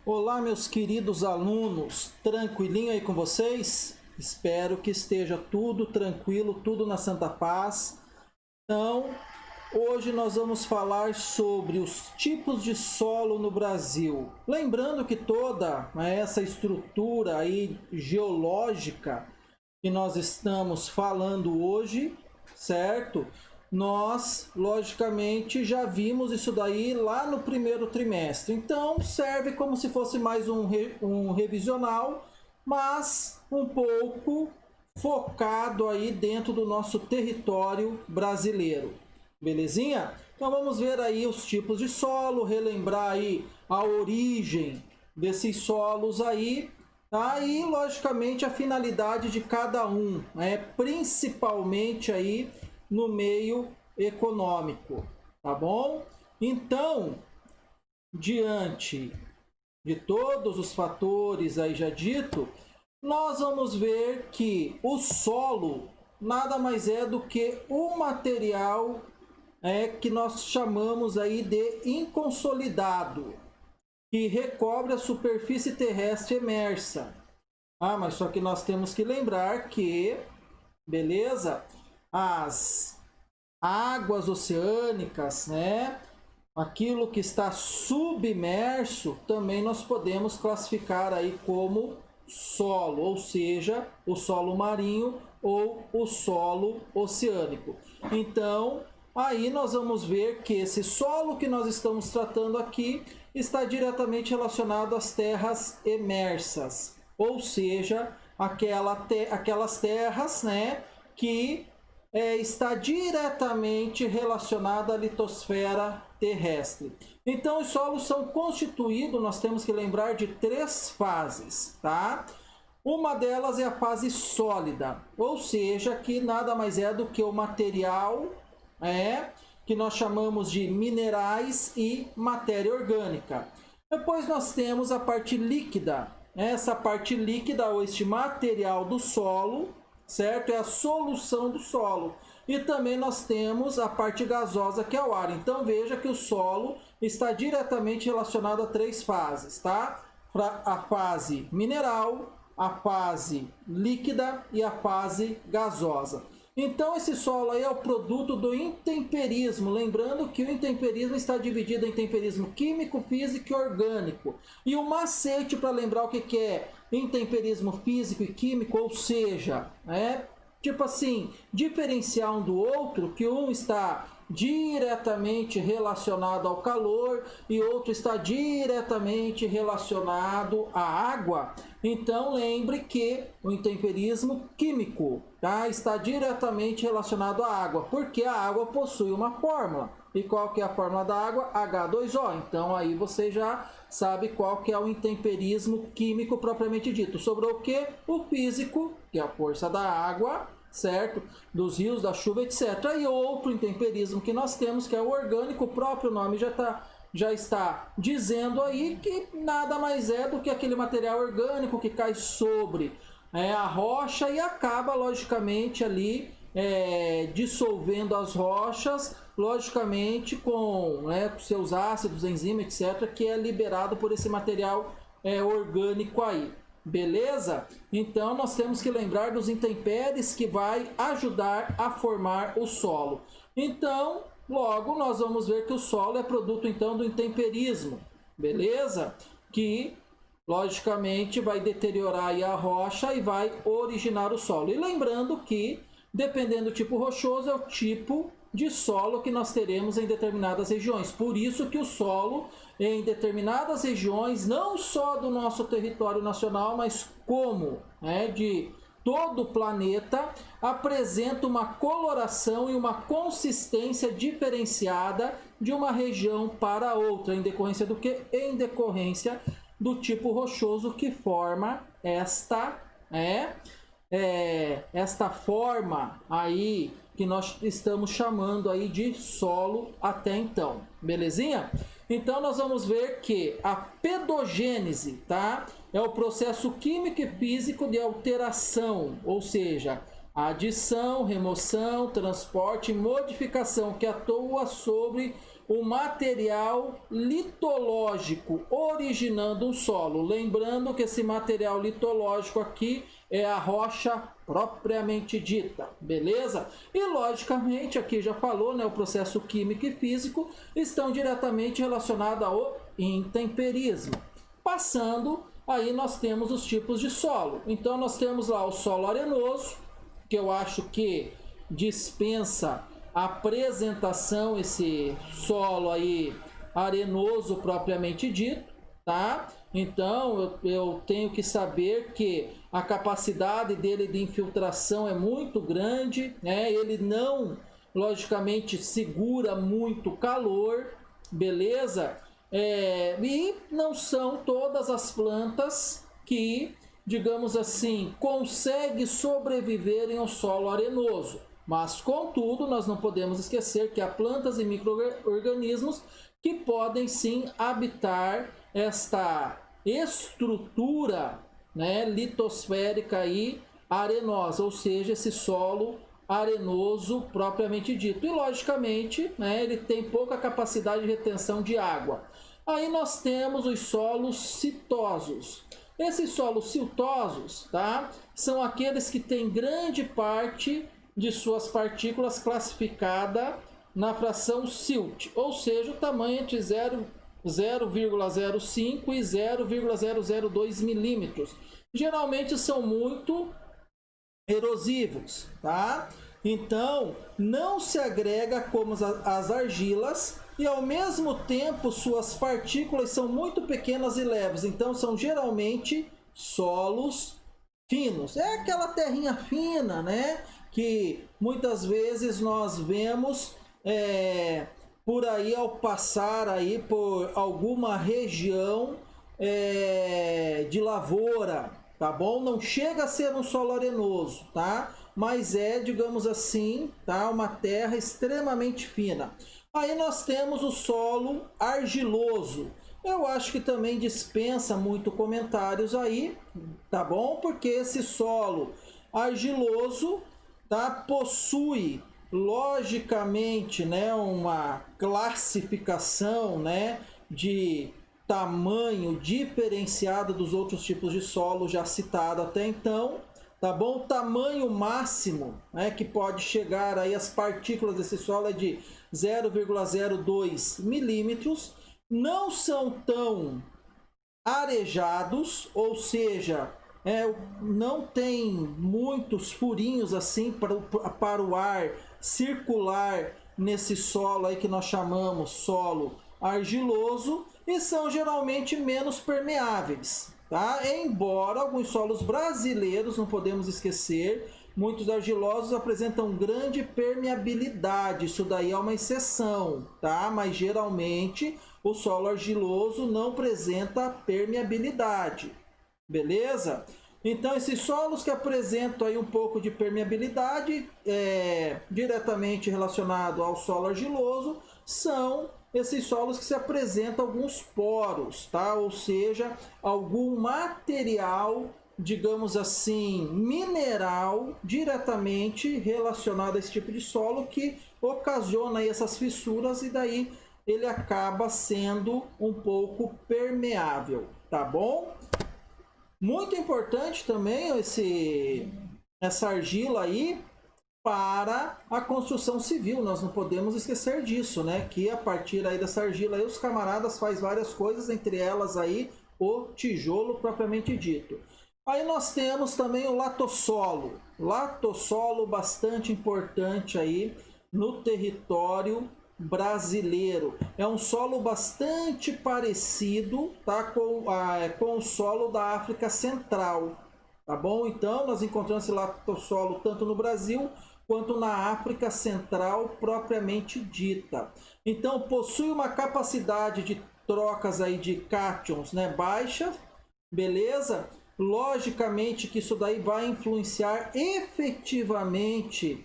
Olá, meus queridos alunos, tranquilinho aí com vocês? Espero que esteja tudo tranquilo, tudo na santa paz. Então, hoje nós vamos falar sobre os tipos de solo no Brasil. Lembrando que toda essa estrutura aí geológica que nós estamos falando hoje, certo? Nós, logicamente, já vimos isso daí lá no primeiro trimestre. Então, serve como se fosse mais um revisional, mas um pouco focado aí dentro do nosso território brasileiro. Belezinha? Então, vamos ver aí os tipos de solo, relembrar aí a origem desses solos aí, tá? E, logicamente, a finalidade de cada um, né? Principalmente aí no meio econômico, tá bom? Então, diante de todos os fatores aí já dito, nós vamos ver que o solo nada mais é do que o material que nós chamamos aí de inconsolidado, que recobre a superfície terrestre emersa. Ah, mas só que nós temos que lembrar que, beleza? As águas oceânicas, né? Aquilo que está submerso, também nós podemos classificar aí como solo, ou seja, o solo marinho ou o solo oceânico. Então, aí nós vamos ver que esse solo que nós estamos tratando aqui está diretamente relacionado às terras emersas, ou seja, aquelas terras, né, que está diretamente relacionada à litosfera terrestre. Então, os solos são constituídos, nós temos que lembrar de 3 fases, tá? Uma delas é a fase sólida, ou seja, que nada mais é do que o material que nós chamamos de minerais e matéria orgânica. Depois nós temos a parte líquida. Essa parte líquida, ou este material do solo, certo? É a solução do solo. E também nós temos a parte gasosa, que é o ar. Então veja que o solo está diretamente relacionado a 3 fases, tá? A fase mineral, a fase líquida e a fase gasosa. Então esse solo aí é o produto do intemperismo, lembrando que o intemperismo está dividido em temperismo químico, físico e orgânico. E o macete para lembrar o que é intemperismo físico e químico, ou seja, tipo assim, diferenciar um do outro, que um está diretamente relacionado ao calor e outro está diretamente relacionado à água. Então lembre que o intemperismo químico, tá, está diretamente relacionado à água, porque a água possui uma fórmula. E qual que é a fórmula da água? H2O. Então aí você já sabe qual que é o intemperismo químico propriamente dito. Sobrou o que? O físico, que é a força da água, certo? Dos rios, da chuva, etc. E outro intemperismo que nós temos, que é o orgânico, o próprio nome já está dizendo aí que nada mais é do que aquele material orgânico que cai sobre a rocha e acaba, logicamente, ali dissolvendo as rochas, logicamente com seus ácidos, enzimas, etc., que é liberado por esse material orgânico aí. Beleza? Então nós temos que lembrar dos intempéries que vai ajudar a formar o solo. Então, logo nós vamos ver que o solo é produto então do intemperismo. Beleza? Que logicamente vai deteriorar aí a rocha e vai originar o solo. E lembrando que, dependendo do tipo rochoso, é o tipo de solo que nós teremos em determinadas regiões. Por isso que o solo em determinadas regiões, não só do nosso território nacional, mas como de todo o planeta, apresenta uma coloração e uma consistência diferenciada de uma região para outra, em decorrência do que? Em decorrência do tipo rochoso que forma esta forma aí que nós estamos chamando aí de solo até então, belezinha? Então nós vamos ver que a pedogênese, tá? É o processo químico e físico de alteração, ou seja, adição, remoção, transporte e modificação que atua sobre o material litológico originando o solo. Lembrando que esse material litológico aqui é a rocha propriamente dita, beleza? E logicamente, aqui já falou, né, o processo químico e físico estão diretamente relacionados ao intemperismo. Passando, aí nós temos os tipos de solo. Então nós temos lá o solo arenoso, que eu acho que dispensa a apresentação, esse solo aí arenoso propriamente dito, tá? Então eu tenho que saber que a capacidade dele de infiltração é muito grande, né? Ele não, logicamente, segura muito calor, beleza? E não são todas as plantas que, digamos assim, conseguem sobreviver em um solo arenoso. Mas, contudo, nós não podemos esquecer que há plantas e micro-organismos que podem sim habitar esta estrutura, né, litosférica e arenosa, ou seja, esse solo arenoso propriamente dito. E, logicamente, né, ele tem pouca capacidade de retenção de água. Aí nós temos os solos siltosos. Esses solos siltosos, tá, são aqueles que têm grande parte de suas partículas classificada na fração silt, ou seja, o tamanho entre 0,05 e 0,002 milímetros. Geralmente são muito erosivos, tá? Então, não se agrega como as argilas e ao mesmo tempo suas partículas são muito pequenas e leves. Então, são geralmente solos finos. É aquela terrinha fina, né? Que muitas vezes nós vemos por aí ao passar aí por alguma região de lavoura, tá bom? Não chega a ser um solo arenoso, tá? Mas é, digamos assim, tá? Uma terra extremamente fina. Aí nós temos o solo argiloso. Eu acho que também dispensa muito comentários aí, tá bom? Porque esse solo argiloso, tá, possui logicamente, né, uma classificação, né, de tamanho diferenciado dos outros tipos de solo já citado até então, tá bom? O tamanho máximo, né, que pode chegar aí as partículas desse solo é de 0,02 milímetros. Não são tão arejados, ou seja, não tem muitos furinhos assim para o ar circular nesse solo aí que nós chamamos solo argiloso, e são geralmente menos permeáveis, tá? Embora alguns solos brasileiros, não podemos esquecer, muitos argilosos apresentam grande permeabilidade, isso daí é uma exceção, tá? Mas geralmente o solo argiloso não apresenta permeabilidade, beleza? Então esses solos que apresentam aí um pouco de permeabilidade diretamente relacionado ao solo argiloso são esses solos que se apresentam alguns poros, tá? Ou seja, algum material, digamos assim, mineral diretamente relacionado a esse tipo de solo que ocasiona aí essas fissuras e daí ele acaba sendo um pouco permeável, tá bom? Muito importante também essa argila aí para a construção civil, nós não podemos esquecer disso, né? Que a partir aí dessa argila aí os camaradas fazem várias coisas, entre elas aí o tijolo propriamente dito. Aí nós temos também o latossolo. Latossolo bastante importante aí no território brasileiro. É um solo bastante parecido, tá, com o solo da África Central, tá bom? Então nós encontramos esse latossolo tanto no Brasil quanto na África Central propriamente dita. Então possui uma capacidade de trocas aí de cátions, né, baixa, beleza? Logicamente que isso daí vai influenciar efetivamente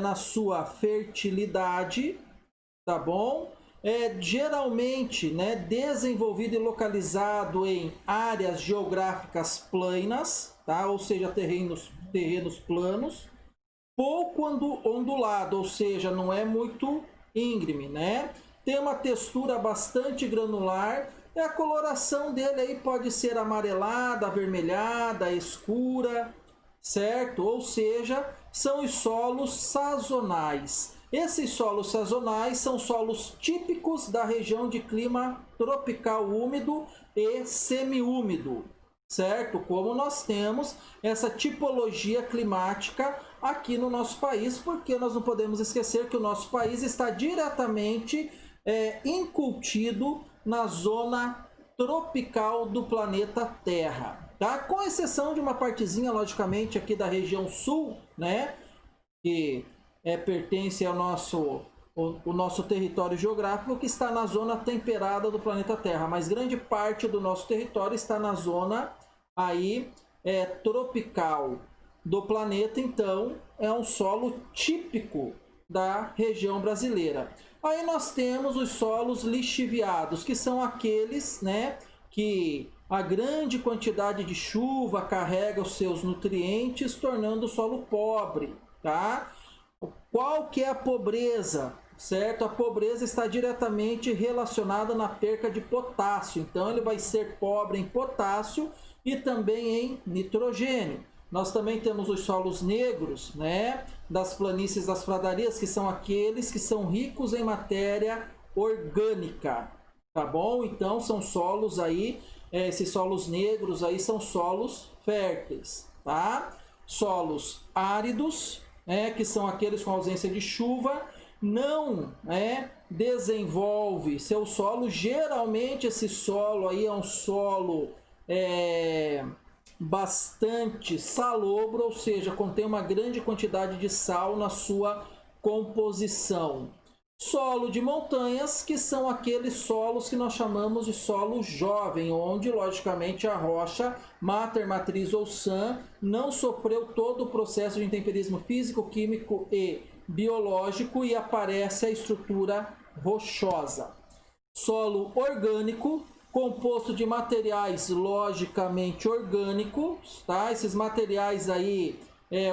na sua fertilidade, tá bom? Geralmente, né, desenvolvido e localizado em áreas geográficas planas, tá? Ou seja, terrenos planos, pouco ondulado, ou seja, não é muito íngreme, né? tem uma textura bastante granular, e a coloração dele aí pode ser amarelada, avermelhada, escura, certo? Ou seja, são os solos sazonais. Esses solos sazonais são solos típicos da região de clima tropical úmido e semiúmido, certo? Como nós temos essa tipologia climática aqui no nosso país, porque nós não podemos esquecer que o nosso país está diretamente incutido na zona tropical do planeta Terra, tá? Com exceção de uma partezinha, logicamente, aqui da região sul, né? Que pertence ao o nosso território geográfico, que está na zona temperada do planeta Terra, mas grande parte do nosso território está na zona aí tropical do planeta. Então é um solo típico da região brasileira. Aí nós temos os solos lixiviados, que são aqueles, né, que a grande quantidade de chuva carrega os seus nutrientes, tornando o solo pobre, tá? Qual que é a pobreza? Certo? A pobreza está diretamente relacionada na perca de potássio. Então ele vai ser pobre em potássio e também em nitrogênio. Nós também temos os solos negros, né, das planícies das pradarias, que são aqueles que são ricos em matéria orgânica, tá bom? Então são solos aí, esses solos negros aí são solos férteis, tá? Solos áridos, que são aqueles com ausência de chuva, não desenvolve seu solo. Geralmente esse solo aí é um solo bastante salobro, ou seja, contém uma grande quantidade de sal na sua composição. Solo de montanhas, que são aqueles solos que nós chamamos de solo jovem, onde logicamente a rocha, mater, matriz ou san, não sofreu todo o processo de intemperismo físico, químico e biológico e aparece a estrutura rochosa. Solo orgânico, composto de materiais logicamente orgânicos, tá? Esses materiais aí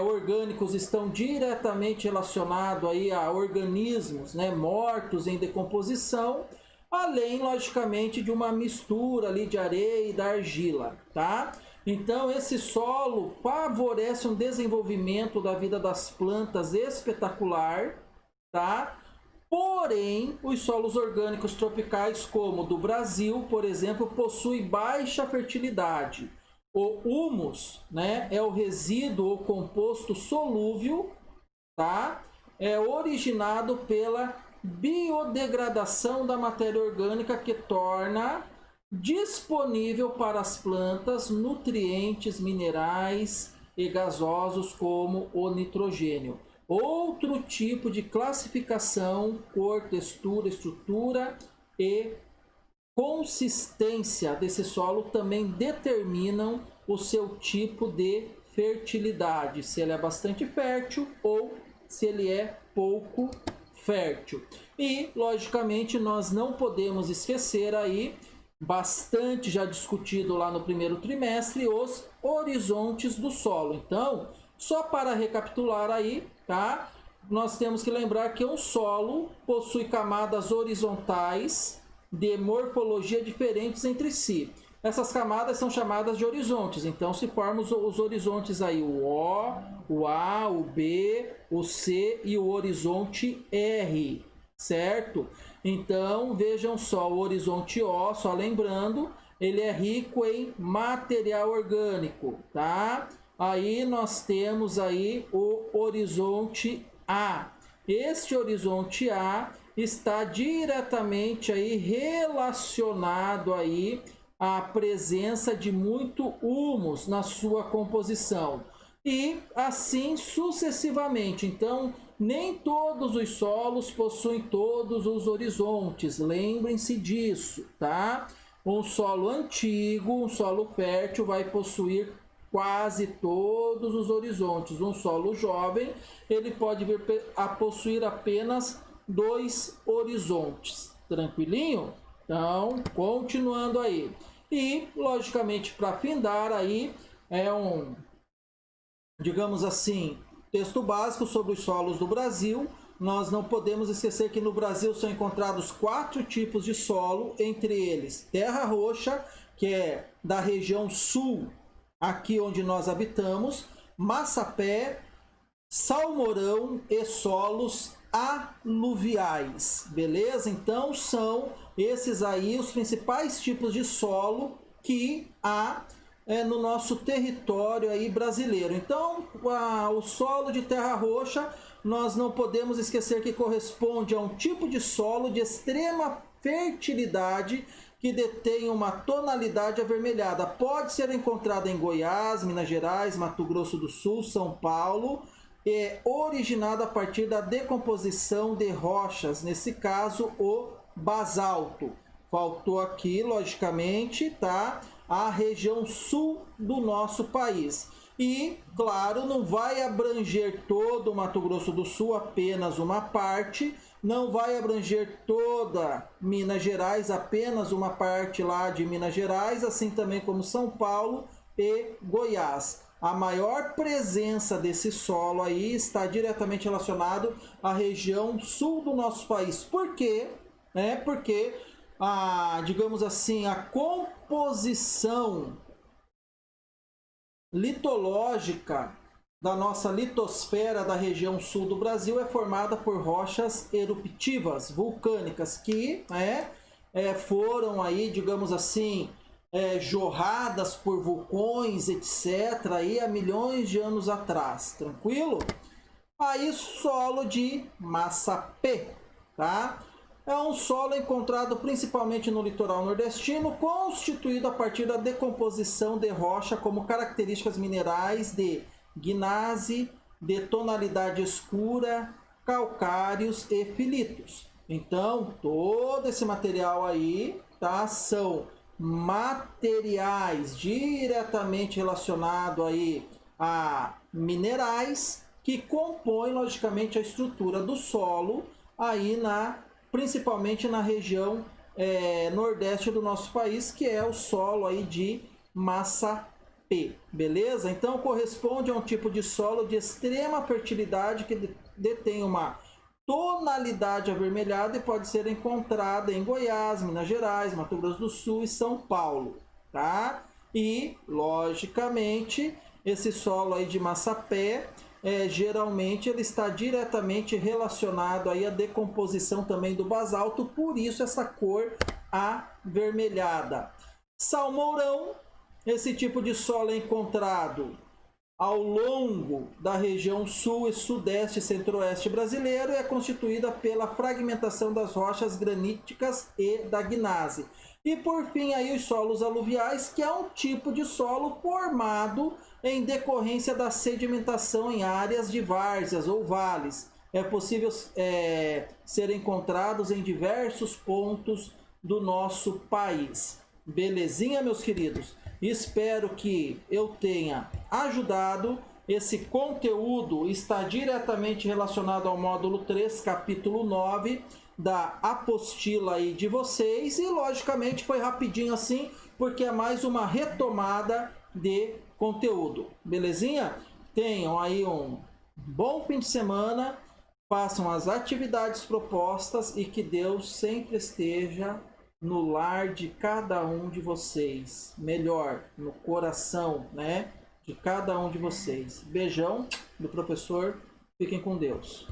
orgânicos estão diretamente relacionados aí a organismos, né, mortos em decomposição, além logicamente de uma mistura ali de areia e da argila, tá? Então esse solo favorece um desenvolvimento da vida das plantas espetacular, tá? Porém, os solos orgânicos tropicais, como o do Brasil, por exemplo, possuem baixa fertilidade. O humus, né, é o resíduo ou composto solúvel, tá? É originado pela biodegradação da matéria orgânica, que torna disponível para as plantas nutrientes minerais e gasosos como o nitrogênio. Outro tipo de classificação, cor, textura, estrutura e consistência desse solo também determinam o seu tipo de fertilidade, se ele é bastante fértil ou se ele é pouco fértil. E, logicamente, nós não podemos esquecer aí, bastante já discutido lá no primeiro trimestre, os horizontes do solo. Então, só para recapitular aí, tá? Nós temos que lembrar que um solo possui camadas horizontais de morfologia diferentes entre si. Essas camadas são chamadas de horizontes. Então, se formos os horizontes aí, o O, o A, o B, o C e o horizonte R, certo? Então, vejam só, o horizonte O, só lembrando, ele é rico em material orgânico, tá? Aí nós temos aí o horizonte A. Este horizonte A está diretamente aí relacionado aí à presença de muito humus na sua composição. E assim sucessivamente. Então, nem todos os solos possuem todos os horizontes. Lembrem-se disso, tá? Um solo antigo, um solo fértil, vai possuir quase todos os horizontes. Um solo jovem, ele pode vir a possuir apenas 2 horizontes. Tranquilinho? Então, continuando aí. E, logicamente, para findar aí, digamos assim, texto básico sobre os solos do Brasil. nós não podemos esquecer que no Brasil são encontrados 4 tipos de solo, entre eles terra roxa, que é da região sul, aqui onde nós habitamos, massapé, salmourão e solos aluviais, beleza? Então são esses aí os principais tipos de solo que há no nosso território aí brasileiro. Então o solo de terra roxa, nós não podemos esquecer que corresponde a um tipo de solo de extrema fertilidade que detém uma tonalidade avermelhada. Pode ser encontrado em Goiás, Minas Gerais, Mato Grosso do Sul, São Paulo. É originado a partir da decomposição de rochas, nesse caso o basalto. Faltou aqui, logicamente, tá? A região sul do nosso país. E, claro, não vai abranger todo o Mato Grosso do Sul, apenas uma parte. Não vai abranger toda Minas Gerais, apenas uma parte lá de Minas Gerais, assim também como São Paulo e Goiás. A maior presença desse solo aí está diretamente relacionado à região sul do nosso país. Por quê? Porque, digamos assim, a composição litológica da nossa litosfera da região sul do Brasil é formada por rochas eruptivas, vulcânicas, que foram aí, digamos assim, jorradas por vulcões, etc., aí há milhões de anos atrás, tranquilo? Aí solo de massapé, tá? É um solo encontrado principalmente no litoral nordestino, constituído a partir da decomposição de rocha como características minerais de gnase, de tonalidade escura, calcários e filitos. Então, todo esse material aí, tá, são materiais diretamente relacionados aí a minerais que compõem logicamente a estrutura do solo aí principalmente na região nordeste do nosso país, que é o solo aí de massapé, beleza? Então corresponde a um tipo de solo de extrema fertilidade que detém uma tonalidade avermelhada e pode ser encontrada em Goiás, Minas Gerais, Mato Grosso do Sul e São Paulo, tá? E, logicamente, esse solo aí de massapé, geralmente ele está diretamente relacionado aí à decomposição também do basalto, por isso essa cor avermelhada. Salmourão, esse tipo de solo é encontrado ao longo da região sul e sudeste e centro-oeste brasileiro e é constituída pela fragmentação das rochas graníticas e da gnase. E por fim aí os solos aluviais, que é um tipo de solo formado em decorrência da sedimentação em áreas de várzeas ou vales. É possível ser encontrados em diversos pontos do nosso país. Belezinha, meus queridos? Espero que eu tenha ajudado. Esse conteúdo está diretamente relacionado ao módulo 3, capítulo 9 da apostila aí de vocês. E logicamente foi rapidinho assim, porque é mais uma retomada de conteúdo. Belezinha? Tenham aí um bom fim de semana. Façam as atividades propostas e que Deus sempre esteja no lar de cada um de vocês, melhor, no coração, né, de cada um de vocês. Beijão do professor, fiquem com Deus.